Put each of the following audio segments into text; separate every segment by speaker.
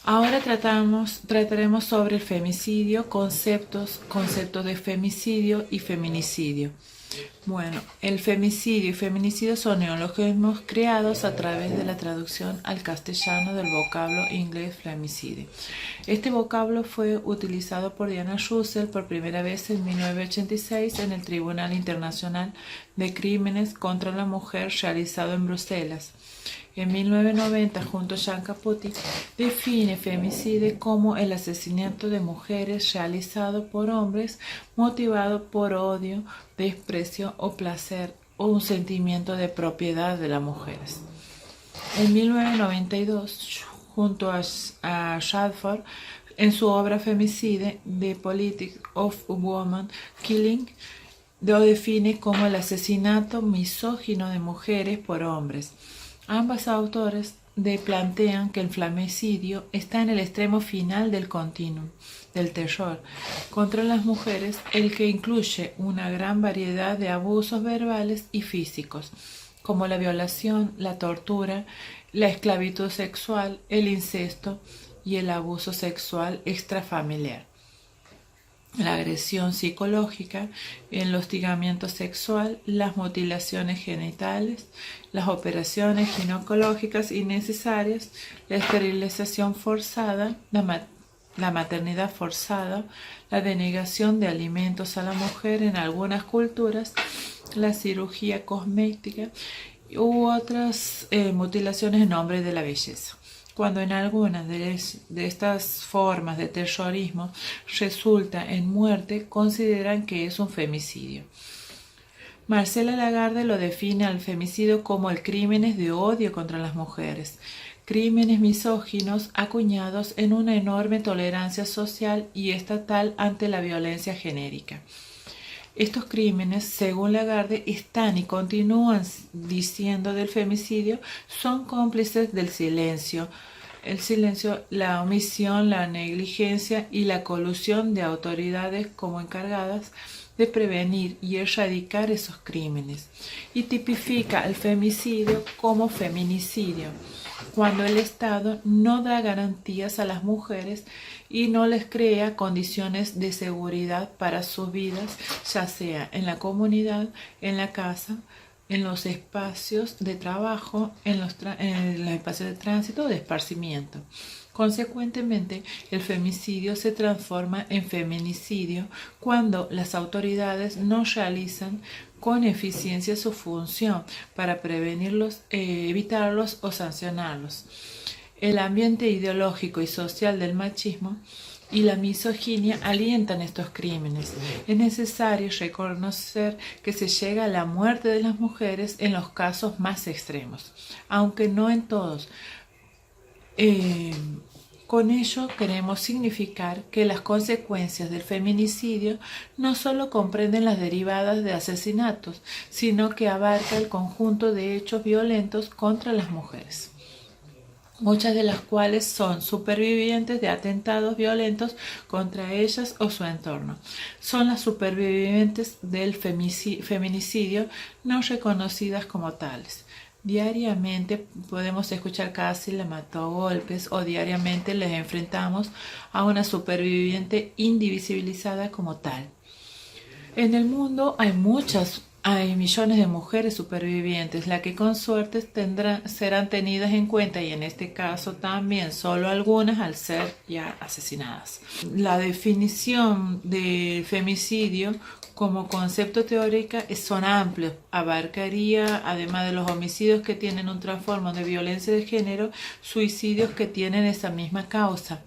Speaker 1: Ahora trataremos sobre el femicidio, conceptos de femicidio y feminicidio. Bueno, el femicidio y feminicidio son neologismos creados a través de la traducción al castellano del vocablo inglés femicide. Este vocablo fue utilizado por Diana Russell por primera vez en 1986 en el Tribunal Internacional de Crímenes contra la Mujer realizado en Bruselas. En 1990, junto a Jean Capote, define femicidio como el asesinato de mujeres realizado por hombres motivado por odio, desprecio o placer o un sentimiento de propiedad de las mujeres. En 1992, junto a Radford, en su obra Femicide, The Politics of Woman Killing, lo define como el asesinato misógino de mujeres por hombres. Ambos autores plantean que el femicidio está en el extremo final del continuum del terror contra las mujeres, el que incluye una gran variedad de abusos verbales y físicos, como la violación, la tortura, la esclavitud sexual, el incesto y el abuso sexual extrafamiliar, la agresión psicológica, el hostigamiento sexual, las mutilaciones genitales, las operaciones ginecológicas innecesarias, la esterilización forzada, la maternidad forzada, la denegación de alimentos a la mujer en algunas culturas, la cirugía cosmética u otras mutilaciones en nombre de la belleza. Cuando en alguna de estas formas de terrorismo resulta en muerte, consideran que es un femicidio. Marcela Lagarde lo define al femicidio como el crímenes de odio contra las mujeres, crímenes misóginos acuñados en una enorme tolerancia social y estatal ante la violencia genérica. Estos crímenes, según Lagarde, están y continúan diciendo del femicidio, son cómplices del silencio. El silencio, la omisión, la negligencia y la colusión de autoridades como encargadas de prevenir y erradicar esos crímenes. Y tipifica el femicidio como feminicidio, cuando el Estado no da garantías a las mujeres y no les crea condiciones de seguridad para sus vidas, ya sea en la comunidad, en la casa, en los espacios de trabajo, en los espacios de tránsito o de esparcimiento. Consecuentemente, el femicidio se transforma en feminicidio cuando las autoridades no realizan con eficiencia su función para prevenirlos, evitarlos o sancionarlos. El ambiente ideológico y social del machismo y la misoginia alientan estos crímenes. Es necesario reconocer que se llega a la muerte de las mujeres en los casos más extremos, aunque no en todos. Con ello queremos significar que las consecuencias del feminicidio no solo comprenden las derivadas de asesinatos, sino que abarca el conjunto de hechos violentos contra las mujeres, muchas de las cuales son supervivientes de atentados violentos contra ellas o su entorno. Son las supervivientes del feminicidio no reconocidas como tales. Diariamente podemos escuchar casi la mató a golpes o diariamente les enfrentamos a una superviviente indivisibilizada como tal. En el mundo hay millones de mujeres supervivientes, las que con suerte serán tenidas en cuenta y en este caso también solo algunas al ser ya asesinadas. La definición de femicidio como concepto teórico son amplios, abarcaría, además de los homicidios que tienen un trasfondo de violencia de género, suicidios que tienen esa misma causa,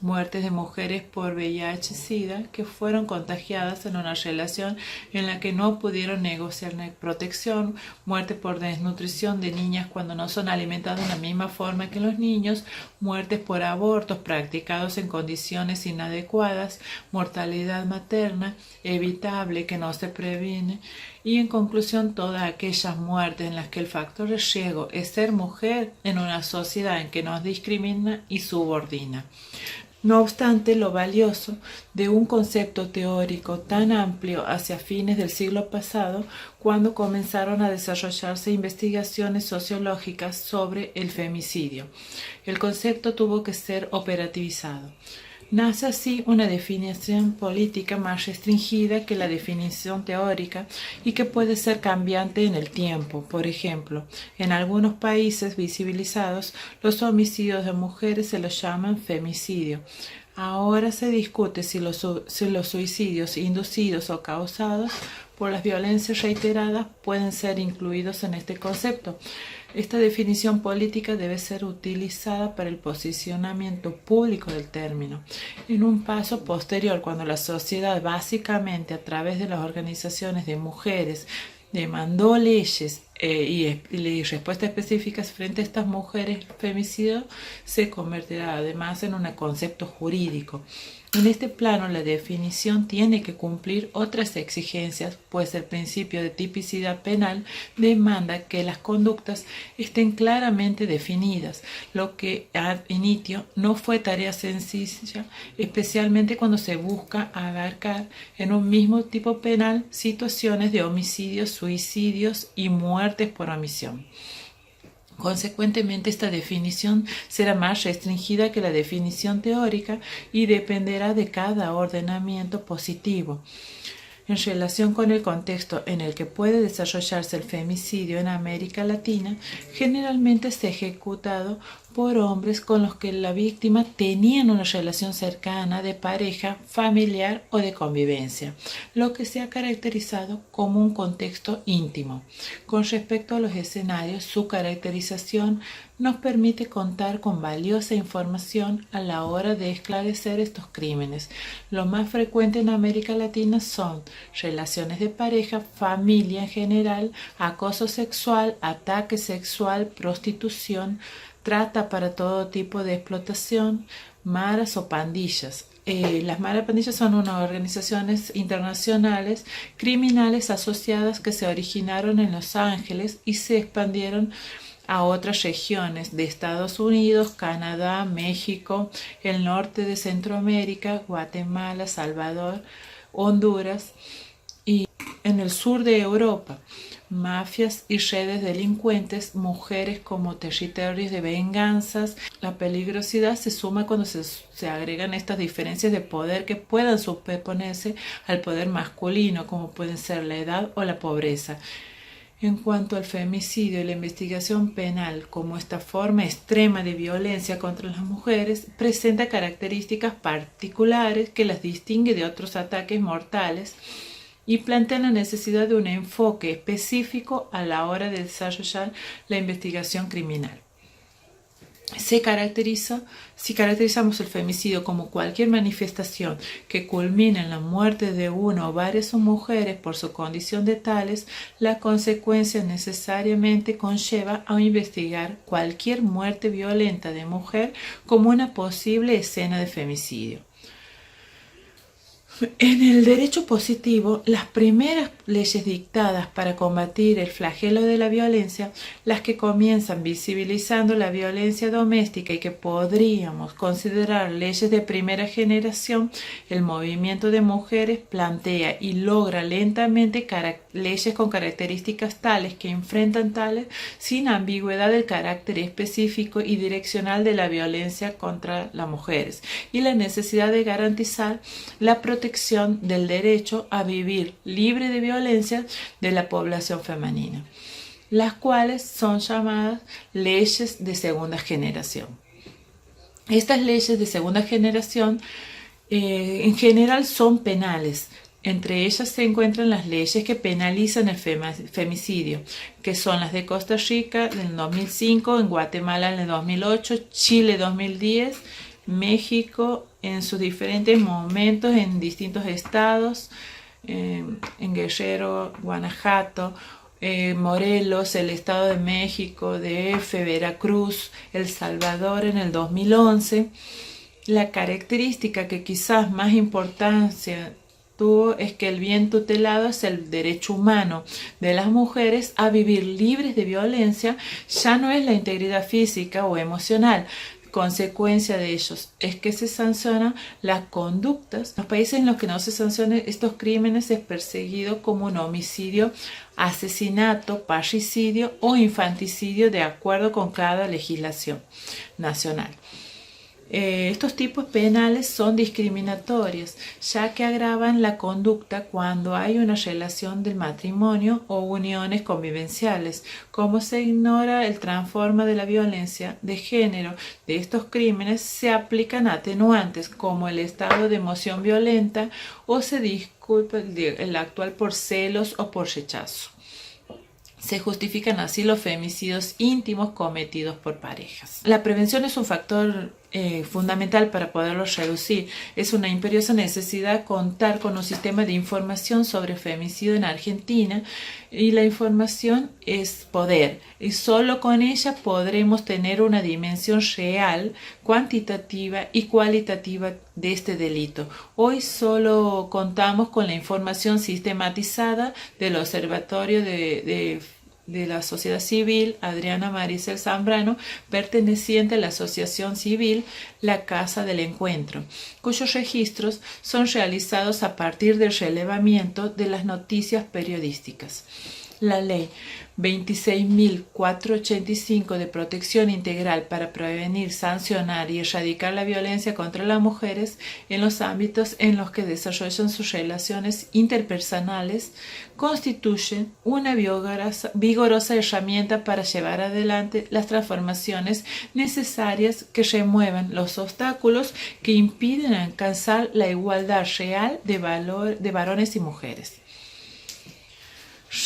Speaker 1: muertes de mujeres por VIH-Sida que fueron contagiadas en una relación en la que no pudieron negociar protección, muerte por desnutrición de niñas cuando no son alimentadas de la misma forma que los niños, muertes por abortos practicados en condiciones inadecuadas, mortalidad materna evitable que no se previene y en conclusión todas aquellas muertes en las que el factor de riesgo es ser mujer en una sociedad en que nos discrimina y subordina. No obstante, lo valioso de un concepto teórico tan amplio hacia fines del siglo pasado, cuando comenzaron a desarrollarse investigaciones sociológicas sobre el femicidio. El concepto tuvo que ser operativizado. Nace así una definición política más restringida que la definición teórica y que puede ser cambiante en el tiempo. Por ejemplo, en algunos países visibilizados, los homicidios de mujeres se los llaman femicidio. Ahora se discute si los suicidios inducidos o causados por las violencias reiteradas pueden ser incluidos en este concepto. Esta definición política debe ser utilizada para el posicionamiento público del término. En un paso posterior, cuando la sociedad básicamente a través de las organizaciones de mujeres demandó leyes y respuestas específicas frente a estas mujeres, femicidio se convertirá además en un concepto jurídico. En este plano, la definición tiene que cumplir otras exigencias, pues el principio de tipicidad penal demanda que las conductas estén claramente definidas, lo que ad initio no fue tarea sencilla, especialmente cuando se busca abarcar en un mismo tipo penal situaciones de homicidios, suicidios y muertes por omisión. Consecuentemente, esta definición será más restringida que la definición teórica y dependerá de cada ordenamiento positivo. En relación con el contexto en el que puede desarrollarse el femicidio en América Latina, generalmente es ejecutado por hombres con los que la víctima tenía una relación cercana de pareja, familiar o de convivencia, lo que se ha caracterizado como un contexto íntimo. Con respecto a los escenarios, su caracterización nos permite contar con valiosa información a la hora de esclarecer estos crímenes. Lo más frecuente en América Latina son relaciones de pareja, familia en general, acoso sexual, ataque sexual, prostitución, trata para todo tipo de explotación, maras o pandillas. Las maras pandillas son unas organizaciones internacionales criminales asociadas que se originaron en Los Ángeles y se expandieron a otras regiones de Estados Unidos, Canadá, México, el norte de Centroamérica, Guatemala, Salvador, Honduras y en el sur de Europa. Mafias y redes delincuentes, mujeres como territorios de venganzas. La peligrosidad se suma cuando se agregan estas diferencias de poder que puedan superponerse al poder masculino, como pueden ser la edad o la pobreza. En cuanto al femicidio y la investigación penal como esta forma extrema de violencia contra las mujeres, presenta características particulares que las distingue de otros ataques mortales y plantea la necesidad de un enfoque específico a la hora de desarrollar la investigación criminal. Si caracterizamos el femicidio como cualquier manifestación que culmine en la muerte de una o varias mujeres por su condición de tales, la consecuencia necesariamente conlleva a investigar cualquier muerte violenta de mujer como una posible escena de femicidio. En el derecho positivo, las primeras leyes dictadas para combatir el flagelo de la violencia, las que comienzan visibilizando la violencia doméstica y que podríamos considerar leyes de primera generación, el movimiento de mujeres plantea y logra lentamente leyes con características tales que enfrentan tales sin ambigüedad el carácter específico y direccional de la violencia contra las mujeres y la necesidad de garantizar la protección del derecho a vivir libre de violencia de la población femenina, las cuales son llamadas leyes de segunda generación. Estas leyes de segunda generación en general son penales. Entre ellas se encuentran las leyes que penalizan el femicidio, que son las de Costa Rica en el 2005, en Guatemala en el 2008, Chile 2010, México en sus diferentes momentos en distintos estados, en Guerrero, Guanajuato, Morelos, el Estado de México, DF, Veracruz, El Salvador en el 2011. La característica que quizás más importancia tuvo es que el bien tutelado es el derecho humano de las mujeres a vivir libres de violencia, ya no es la integridad física o emocional, consecuencia de ellos es que se sancionan las conductas. Los países en los que no se sancionan estos crímenes es perseguido como un homicidio, asesinato, parricidio o infanticidio de acuerdo con cada legislación nacional. Estos tipos penales son discriminatorios, ya que agravan la conducta cuando hay una relación del matrimonio o uniones convivenciales. Como se ignora el transforma de la violencia de género de estos crímenes, se aplican atenuantes como el estado de emoción violenta o se disculpa el actual por celos o por rechazo. Se justifican así los femicidios íntimos cometidos por parejas. La prevención es un factor fundamental para poderlos reducir. Es una imperiosa necesidad contar con un sistema de información sobre femicidio en Argentina, y la información es poder, y solo con ella podremos tener una dimensión real, cuantitativa y cualitativa de este delito. Hoy solo contamos con la información sistematizada del Observatorio de la Sociedad Civil Adriana Maricel Zambrano, perteneciente a la Asociación Civil La Casa del Encuentro, cuyos registros son realizados a partir del relevamiento de las noticias periodísticas. La Ley 26.485 de Protección Integral para prevenir, sancionar y erradicar la violencia contra las mujeres en los ámbitos en los que desarrollan sus relaciones interpersonales constituye una vigorosa herramienta para llevar adelante las transformaciones necesarias que remuevan los obstáculos que impiden alcanzar la igualdad real de varones y mujeres.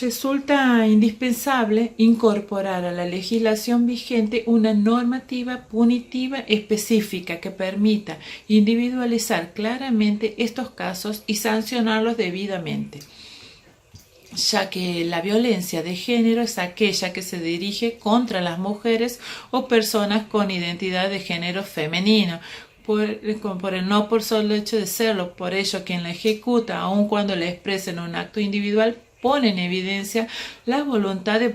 Speaker 1: Resulta indispensable incorporar a la legislación vigente una normativa punitiva específica que permita individualizar claramente estos casos y sancionarlos debidamente, ya que la violencia de género es aquella que se dirige contra las mujeres o personas con identidad de género femenino, no por solo hecho de serlo. Por ello, quien la ejecuta, aun cuando la expresa en un acto individual, pone en evidencia la voluntad de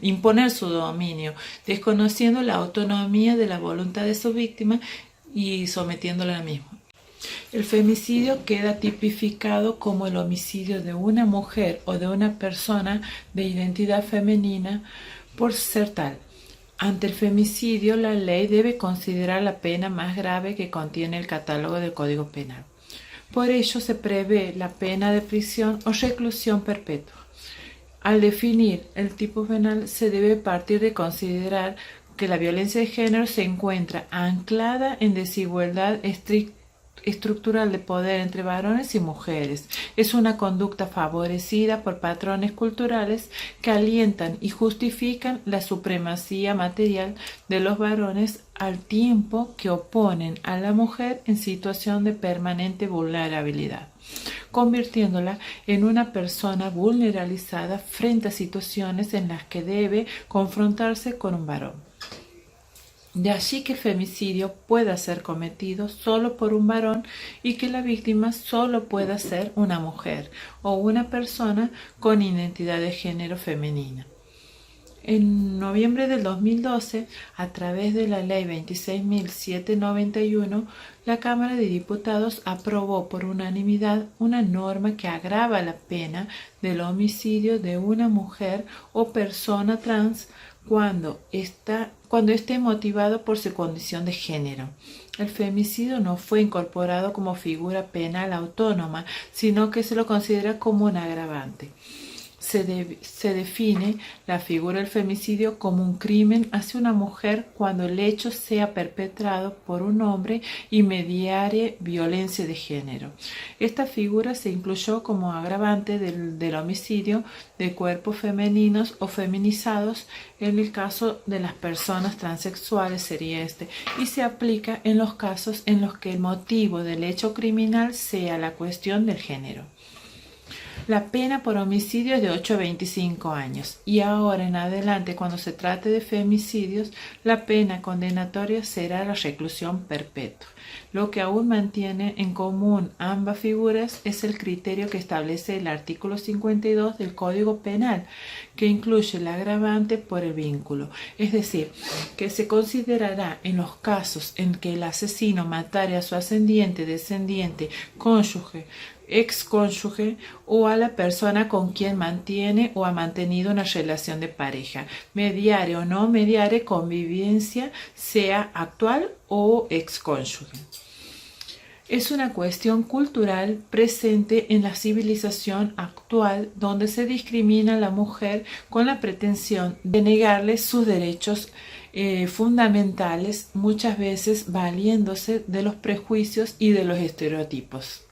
Speaker 1: imponer su dominio, desconociendo la autonomía de la voluntad de su víctima y sometiéndola a la misma. El femicidio queda tipificado como el homicidio de una mujer o de una persona de identidad femenina por ser tal. Ante el femicidio, la ley debe considerar la pena más grave que contiene el catálogo del Código Penal. Por ello se prevé la pena de prisión o reclusión perpetua. Al definir el tipo penal se debe partir de considerar que la violencia de género se encuentra anclada en desigualdad estructural de poder entre varones y mujeres. Es una conducta favorecida por patrones culturales que alientan y justifican la supremacía material de los varones al tiempo que oponen a la mujer en situación de permanente vulnerabilidad, convirtiéndola en una persona vulnerabilizada frente a situaciones en las que debe confrontarse con un varón. De allí que el femicidio pueda ser cometido solo por un varón y que la víctima solo pueda ser una mujer o una persona con identidad de género femenina. En noviembre del 2012, a través de la Ley 26.791, la Cámara de Diputados aprobó por unanimidad una norma que agrava la pena del homicidio de una mujer o persona trans cuando esté motivado por su condición de género. El femicidio no fue incorporado como figura penal autónoma, sino que se lo considera como un agravante. Se define la figura del femicidio como un crimen hacia una mujer cuando el hecho sea perpetrado por un hombre y mediare violencia de género. Esta figura se incluyó como agravante del homicidio de cuerpos femeninos o feminizados en el caso de las personas transexuales y se aplica en los casos en los que el motivo del hecho criminal sea la cuestión del género. La pena por homicidio es de 8 a 25 años y ahora en adelante, cuando se trate de femicidios, la pena condenatoria será la reclusión perpetua. Lo que aún mantiene en común ambas figuras es el criterio que establece el artículo 52 del Código Penal, que incluye el agravante por el vínculo. Es decir, que se considerará en los casos en que el asesino matare a su ascendiente, descendiente, cónyuge, excónyuge o a la persona con quien mantiene o ha mantenido una relación de pareja, mediare o no mediare convivencia, sea actual o excónyuge. Es una cuestión cultural presente en la civilización actual, donde se discrimina a la mujer con la pretensión de negarle sus derechos fundamentales, muchas veces valiéndose de los prejuicios y de los estereotipos.